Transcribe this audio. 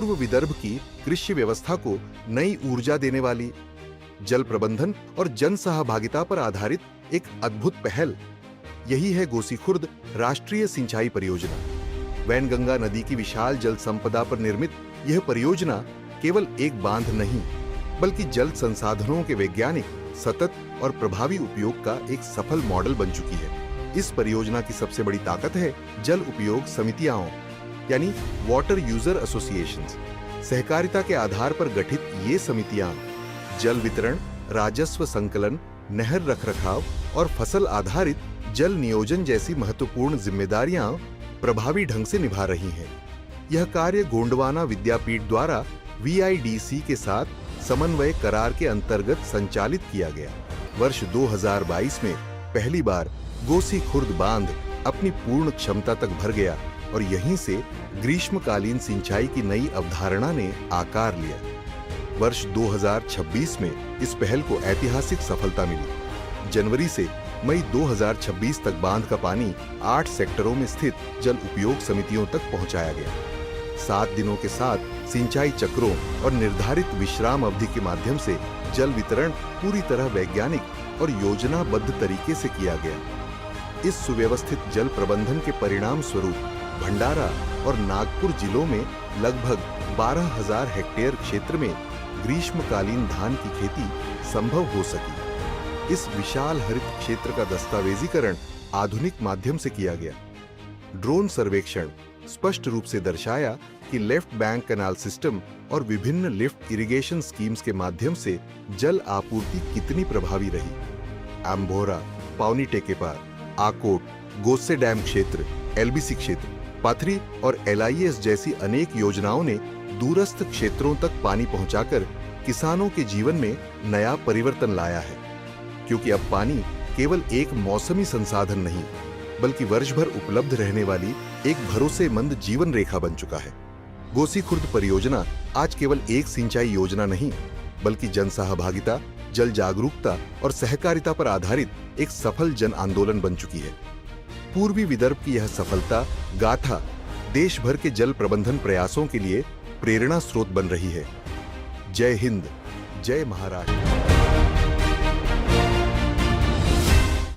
पूर्व विदर्भ की कृषि व्यवस्था को नई ऊर्जा देने वाली जल प्रबंधन और जन सहभागिता पर आधारित एक अद्भुत पहल। यही है गोसीखुर्द राष्ट्रीय सिंचाई परियोजना। वैनगंगा नदी की विशाल जल संपदा पर निर्मित यह परियोजना केवल एक बांध नहीं, बल्कि जल संसाधनों के वैज्ञानिक, सतत और प्रभावी उपयोग का एक सफल मॉडल बन चुकी है। इस परियोजना की सबसे बड़ी ताकत है जल उपयोग समितियां, यानी वाटर यूजर एसोसिएशंस। सहकारिता के आधार पर गठित ये समितियां जल वितरण, राजस्व संकलन, नहर रखरखाव और फसल आधारित जल नियोजन जैसी महत्वपूर्ण जिम्मेदारियां प्रभावी ढंग से निभा रही हैं। यह कार्य गोंडवाना विद्यापीठ द्वारा VIDC के साथ समन्वय करार के अंतर्गत संचालित किया गया। वर्ष 2022 में पहली बार गोसीखुर्द बांध अपनी पूर्ण क्षमता तक भर गया और यहीं से ग्रीष्मकालीन सिंचाई की नई अवधारणा ने आकार लिया। वर्ष 2026 में इस पहल को ऐतिहासिक सफलता मिली। जनवरी से मई 2026 तक बांध का पानी 8 सेक्टरों में स्थित जल उपयोग समितियों तक पहुंचाया गया। 7 दिनों के साथ सिंचाई चक्रों और निर्धारित विश्राम अवधि के माध्यम से जल वितरण पूरी तरह वैज्ञानिक और योजनाबद्ध तरीके से किया गया। इस सुव्यवस्थित जल प्रबंधन के परिणाम स्वरूप भंडारा और नागपुर जिलों में लगभग 12,000 हेक्टेयर क्षेत्र में ग्रीष्मकालीन धान की खेती संभव हो सकी। इस विशाल हरित क्षेत्र का दस्तावेजीकरण आधुनिक माध्यम से किया गया। ड्रोन सर्वेक्षण स्पष्ट रूप से दर्शाया कि लेफ्ट बैंक कैनाल सिस्टम और विभिन्न लिफ्ट इरिगेशन स्कीम्स के माध्यम से जल आपूर्ति कितनी प्रभावी रही। आम्भोरा, पावनी टेकेपार, आकोट, गोस्से डैम क्षेत्र, LBC क्षेत्र, पाथरी और LIS जैसी अनेक योजनाओं ने दूरस्थ क्षेत्रों तक पानी पहुंचाकर किसानों के जीवन में नया परिवर्तन लाया है। क्योंकि अब पानी केवल एक मौसमी संसाधन नहीं, बल्कि वर्ष भर उपलब्ध रहने वाली एक भरोसेमंद जीवन रेखा बन चुका है। गोसीखुर्द परियोजना आज केवल एक सिंचाई योजना नहीं, बल्कि जन सहभागिता, जल जागरूकता और सहकारिता पर आधारित एक सफल जन आंदोलन बन चुकी है। पूर्वी विदर्भ की यह सफलता गाथा देश भर के जल प्रबंधन प्रयासों के लिए प्रेरणा स्रोत बन रही है। जय हिंद, जय महाराष्ट्र।